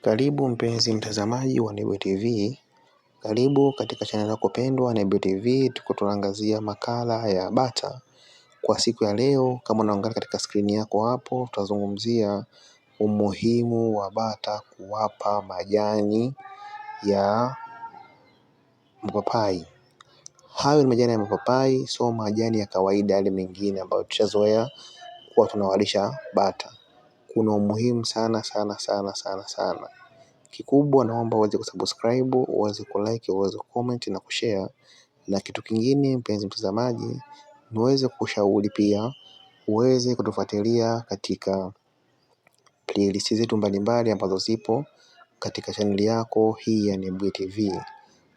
Karibu mpenzi mtazamaji wa Nebuye TV. Karibu katika channel yako pendwa Nebuye TV, tuko tunaangazia makala ya bata. Kwa siku ya leo, kama unaangalia katika skrini yako hapo, tutazungumzia umuhimu wa bata kuwapa majani ya mpapai. Hayo ni majani ya mpapai, sio majani ya kawaida yale mengine ambayo tushazoea kuwa tunawalisha bata. Kuna umuhimu sana. Kikubwa naomba uweze kusubscribe, uweze kulike, uweze comment na kushare. Na kitu kingine mpenzi mtazamaji, niweze kushauri pia uweze kutufuatilia katika playlist zetu mbalimbali ambazo zipo katika channel yako hii ya Nebuye TV.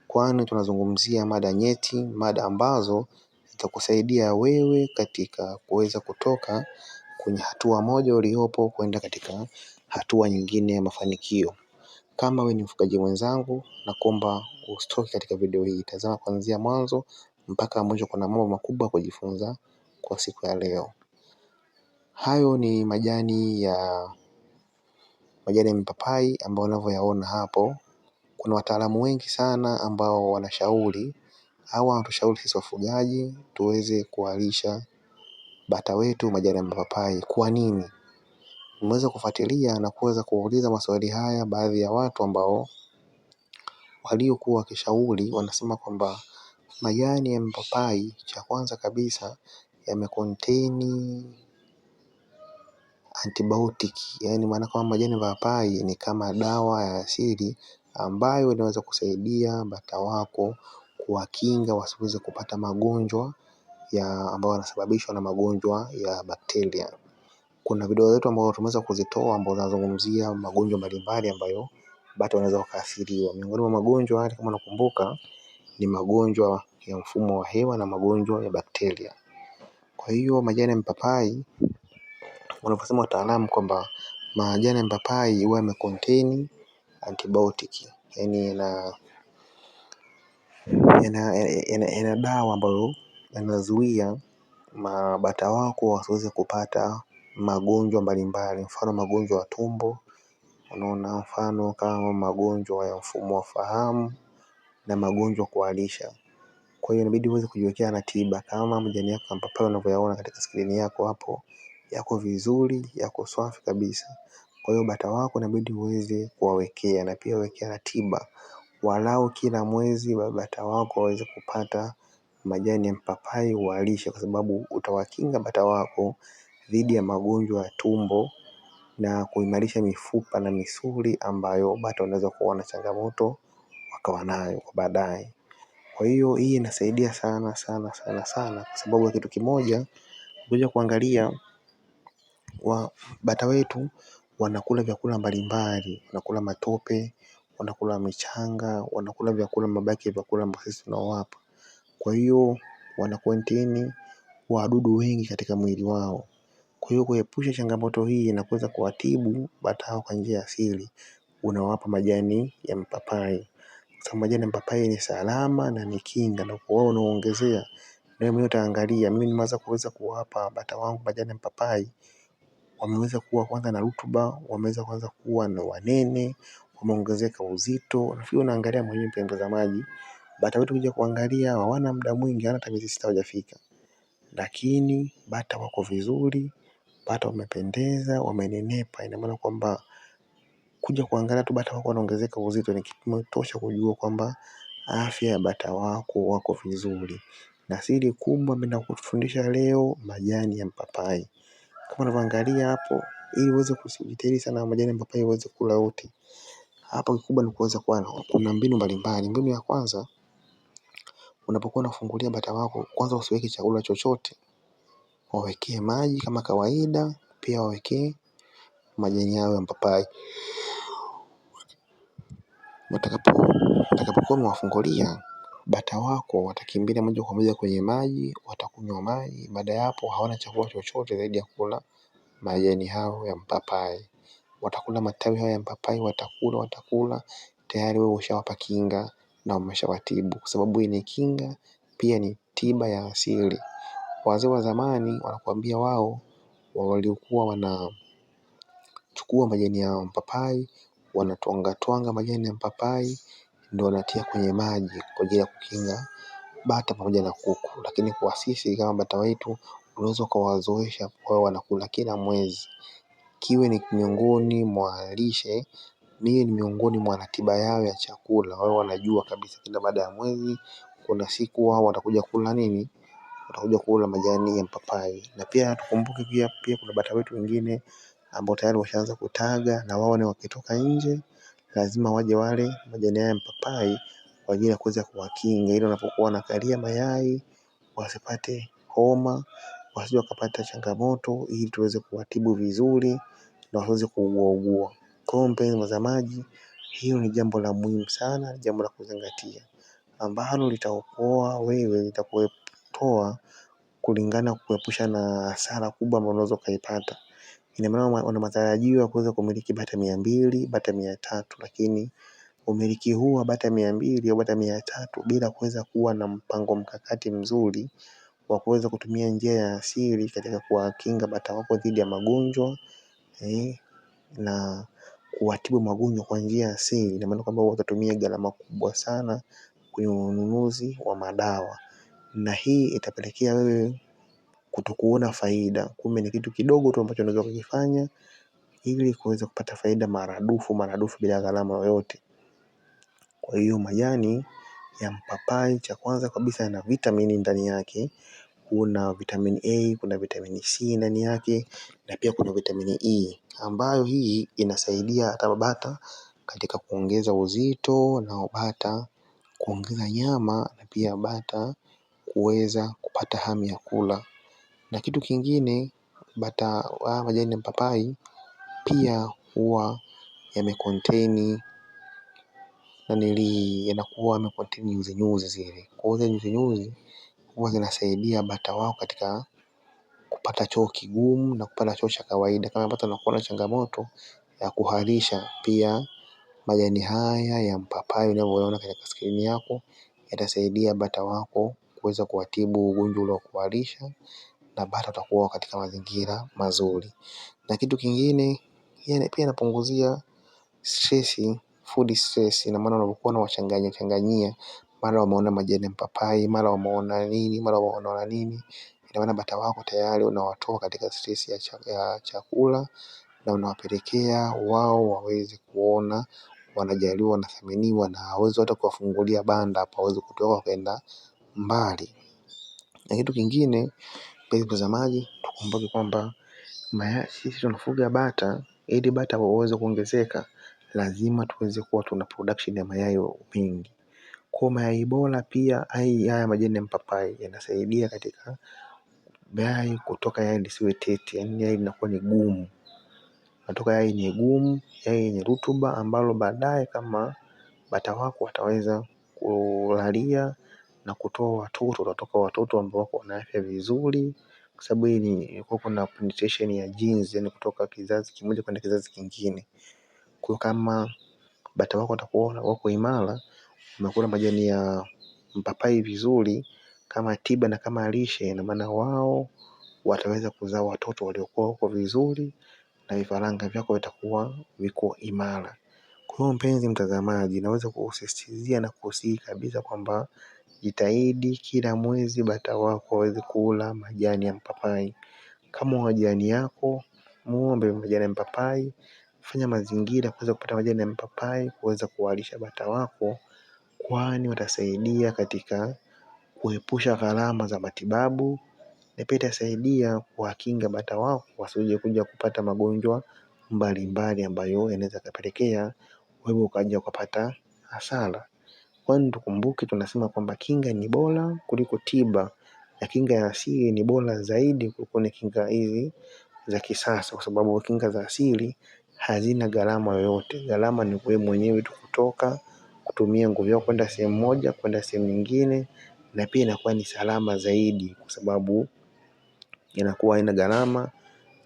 Kwani tunazungumzia mada nyeti, mada ambazo zitakusaidia wewe katika kuweza kutoka kwenye hatua moja uliopo kwenda katika hatua nyingine ya mafanikio. Kama wewe ni mfugaji mwenzangu, nakuomba usitoke katika video hii. Tazama kuanzia mwanzo mpaka mwisho, kuna mambo makubwa kujifunza kwa siku ya leo. Hayo ni majani ya mpapai ambao unavyoyaona hapo. Kuna wataalamu wengi sana ambao wanashauri au wanatushauri sisi wafugaji tuweze kuwalisha bata wetu majani ya mpapai. Kwa nini? Nimeweza kufuatilia na kuweza kuuliza maswali haya baadhi ya watu ambao waliokuwa wakishauri. Wanasema kwamba majani ya mpapai, cha kwanza kabisa, yamecontain antibiotic. Yani maana kwamba majani ya mpapai ni kama dawa ya asili ambayo inaweza kusaidia bata wako kuwakinga wasiweze kupata magonjwa ambayo yanasababishwa na magonjwa ya bakteria. Kuna video zetu ambazo tumeweza kuzitoa ambazo zinazungumzia magonjwa mbalimbali ambayo bata wanaweza kuathiriwa. Miongoni mwa magonjwa haya, kama unakumbuka, ni magonjwa ya mfumo wa hewa na magonjwa ya bakteria. Kwa hiyo majani ya mpapai, wanaposema wataalamu kwamba majani ya mpapai huwa yamecontain antibiotic, yani yana dawa ambayo yanazuia mabata wako wasiweze kupata magonjwa mbalimbali, mfano magonjwa ya tumbo, unaona, mfano kama magonjwa ya mfumo wa fahamu na magonjwa kuharisha. Kwa hiyo inabidi uweze kujiwekea na tiba. Kama majani yako ya mpapai unavyoyaona katika skrini yako hapo, yako vizuri, yako safi kabisa. Kwa hiyo bata wako inabidi uweze kuwawekea na pia uwekea na tiba. Walau kila mwezi bata wako waweze kupata majani ya mpapai uwalishe, kwa sababu utawakinga bata wako dhidi ya magonjwa ya tumbo na kuimarisha mifupa na misuli ambayo bata wanaweza kuwa na changamoto wakawa nayo baadaye. Kwa hiyo hii inasaidia sana kwa sababu ya kitu kimoja. Kuja kuangalia bata wetu wanakula vyakula mbalimbali, wanakula matope, wanakula michanga, wanakula vyakula mabaki ya vyakula ambavyo sisi tunawapa. Kwa hiyo wanacontain wadudu wengi katika mwili wao. Kwa hiyo kuepusha changamoto hii na kuweza kuwatibu bata hao kwa njia ya asili, unawapa majani ya mpapai. Kwa sababu majani ya mpapai ni salama na ni kinga, na kwa wao unaongezea. Na wewe utaangalia, mimi nimeweza kuwapa bata wangu majani ya mpapai, wameweza kuwa kwanza na rutuba, wameweza kwanza kuwa na wanene, wameongezeka uzito. Nafikiri unaangalia mwenyewe mpenzi mtazamaji, bata wetu ukija kuangalia hawana muda mwingi, hawana hata miezi 6 hawajafika, lakini bata wako vizuri, bata wamependeza, wamenenepa. Ina maana kwamba kuja kuangalia tu bata wako wanaongezeka uzito ni kipimo tosha kujua kwamba afya ya bata wako vizuri. Na siri kubwa mimi nakufundisha leo, majani ya mpapai. Kama unavyoangalia hapo, ili uweze kujitahidi sana majani ya mpapai uweze kula yote. Hapo kikubwa ni kuweza kuwa kuna mbinu mbalimbali. Mbinu ya kwanza, unapokuwa unafungulia bata wako, kwanza usiweke chakula chochote. Wawekee maji kama kawaida, pia wawekee majani yao ya mpapai. Utakapokuwa umewafungulia, bata wako watakimbilia moja kwa moja kwenye maji, watakunywa maji. Baada ya hapo hawana chakula chochote zaidi ya kula majani hayo ya mpapai. Watakula matawi hayo ya mpapai, watakula, tayari wewe ushawapa kinga na umeshawatibu, kwa sababu hii ni kinga pia ni tiba ya asili. Wazee wa zamani wanakuambia wao walikuwa wanachukua majani ya mpapai, wanatwanga majani ya mpapai ndio wanatia kwenye maji kwa ajili ya kukinga bata pamoja na kuku. Lakini kwa sisi kama bata wetu unaweza ukawazoesha kwa wanakula kila mwezi. Kiwe ni miongoni mwa lishe, ni miongoni mwa ratiba yao ya chakula. Wao wanajua kabisa kila baada ya mwezi kuna siku wao watakuja kula nini? Watakuja kula majani ya mpapai. Na pia tukumbuke pia kuna bata wetu wengine ambao tayari washaanza kutaga, na wao ni wakitoka nje lazima waje wale majani ya mpapai kwa ajili ya kuweza kuwakinga, ili wanapokuwa wanakalia mayai wasipate homa, wasije wakapata changamoto, ili tuweze kuwatibu vizuri na wasiweze kuugua. Kwa hiyo mpenzi mtazamaji, hiyo ni jambo la muhimu sana, jambo la kuzingatia ambalo litaokoa wewe, litakutoa kulingana kuepusha na hasara kubwa ambayo unaweza ukaipata. Ina maana una matarajio ya kuweza kumiliki bata 200, bata 300, lakini umiliki huu wa bata 200 au bata 300 bila kuweza kuwa na mpango mkakati mzuri wa kuweza kutumia njia ya asili katika kuwakinga bata wako dhidi ya magonjwa na kuwatibu magonjwa kwa njia ya asili, ina maana kwamba utatumia gharama kubwa sana kwenye ununuzi wa madawa, na hii itapelekea wewe kutokuona faida. Kumbe ni kitu kidogo tu ambacho unaweza kukifanya ili kuweza kupata faida maradufu bila gharama yoyote. Kwa hiyo majani ya mpapai, cha kwanza kabisa, yana vitamini ndani yake. Kuna vitamini A, kuna vitamini C ndani yake, na pia kuna vitamini E ambayo hii inasaidia hata bata katika kuongeza uzito, na bata kuongeza nyama, na pia bata kuweza kupata hamu ya kula. Na kitu kingine, bata wa majani ya mpapai pia huwa yamecontain yanakuwa yamecontain nyuzi zile. Kwa hiyo nyuzi huwa zinasaidia bata wao katika kupata choo kigumu na kupata choo cha kawaida. Kama bata wanakuwa na changamoto ya kuharisha, pia majani haya ya mpapai unavyoona katika skrini yako yatasaidia bata wako kuweza kuwatibu ugonjwa ule wa kuharisha, na bata watakuwa katika mazingira mazuri. Na kitu kingine pia inapunguzia stress, food stress. Ina maana unapokuwa unawachanganyia, mara wameona majani ya mpapai, mara wameona nini, mara wameona nini, ina maana bata wako tayari unawatoa katika stress ya chakula, na unawapelekea wao waweze kuona wanajaliwa, wanathaminiwa, na hawezi hata kuwafungulia banda hapo waweze kutoka kwenda mbali. Na kitu kingine mpenzi mtazamaji, tukumbuke kwamba sisi tunafuga bata ili bata waweze kuongezeka, lazima tuweze kuwa tuna production ya mayai mengi. Kwa mayai bora pia haya majani ya mpapai yanasaidia katika mayai kutoka yai lisiwe tete, yaani yai linakuwa ni gumu. Natoka yai ni gumu, yai yenye rutuba, ambalo baadaye kama bata wako wataweza kulalia na kutoa watoto, watatoka watoto ambao wako na afya vizuri, kwa sababu hii ni kuna penetration ya genes, yani kutoka kizazi kimoja kwenda kizazi kingine. Kwa kama bata wako watakuwa wako imara, unakula majani ya mpapai vizuri kama tiba na kama lishe, ina maana wao wataweza kuzaa watoto waliokuwa wako vizuri na vifaranga vyako vitakuwa viko imara. Kwa hiyo mpenzi mtazamaji, naweza kukusisitizia na kukusihi kabisa kwamba jitahidi kila mwezi bata wako waweze kula majani ya mpapai. Kama una jirani yako, muombe majani ya mpapai, fanya mazingira kuweza kupata majani ya mpapai, kuweza kuwalisha bata wako, kwani watasaidia katika kuepusha gharama za matibabu, na pia itasaidia kuwakinga bata wako wasije kuja kupata magonjwa mbalimbali ambayo yanaweza kupelekea wewe ukaja ukapata hasara. Kwani tukumbuke tunasema kwamba kinga ni bora kuliko tiba, na kinga ya asili ni bora zaidi kuliko kinga hizi za kisasa, kwa sababu kinga za asili hazina gharama yoyote. Gharama ni wewe mwenyewe tu kutoka kutumia nguvu yako kwenda sehemu moja kwenda sehemu nyingine, na pia inakuwa ni salama zaidi kwa sababu inakuwa haina gharama,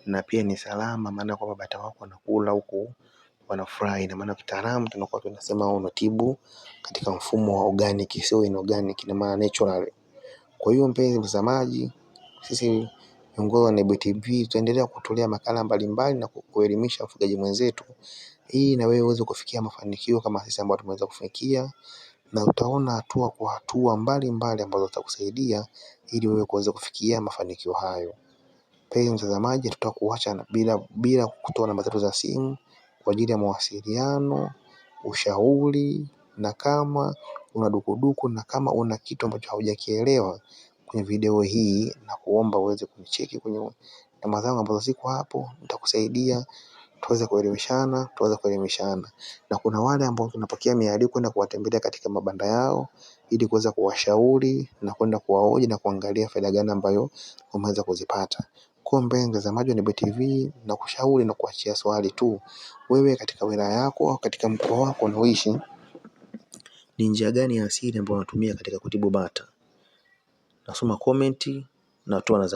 na pia ni salama, maana kwamba bata wako wanakula huku wanafurahi. Na maana kitaalamu tunakuwa tunasema unatibu katika mfumo wa organic, sio inorganic, na maana natural. Kwa hiyo mpenzi mtazamaji, sisi viongozi wa Nebuye TV tutaendelea kutolea makala mbalimbali na kuelimisha wafugaji wenzetu Hii na wewe uweze kufikia mafanikio kama sisi ambao tumeweza kufikia, na utaona hatua kwa hatua mbalimbali ambazo zitakusaidia ili wewe kuweza kufikia mafanikio hayo. Mpenzi mtazamaji, tutakuacha bila kutoa namba zetu za simu kwa ajili ya mawasiliano, ushauri, na kama una dukuduku na kama una kitu ambacho haujakielewa kwenye video hii, na kuomba uweze kunicheki kwenye namba zangu ambazo ziko hapo. Nitakusaidia tuweze kuelimishana. Na kuna wale ambao tunapokea mialiko kwenda kuwatembelea katika mabanda yao ili kuweza kuwashauri na kwenda kuwahoji na kuangalia faida gani ambayo wameweza kuzipata. Kwa mpenzi mtazamaji wa Nebuye TV, na kushauri na kuachia swali tu, wewe katika wilaya yako au katika mkoa wako unaoishi, ni njia gani ya asili ambayo unatumia katika kutibu bata? Nasoma komenti na toa na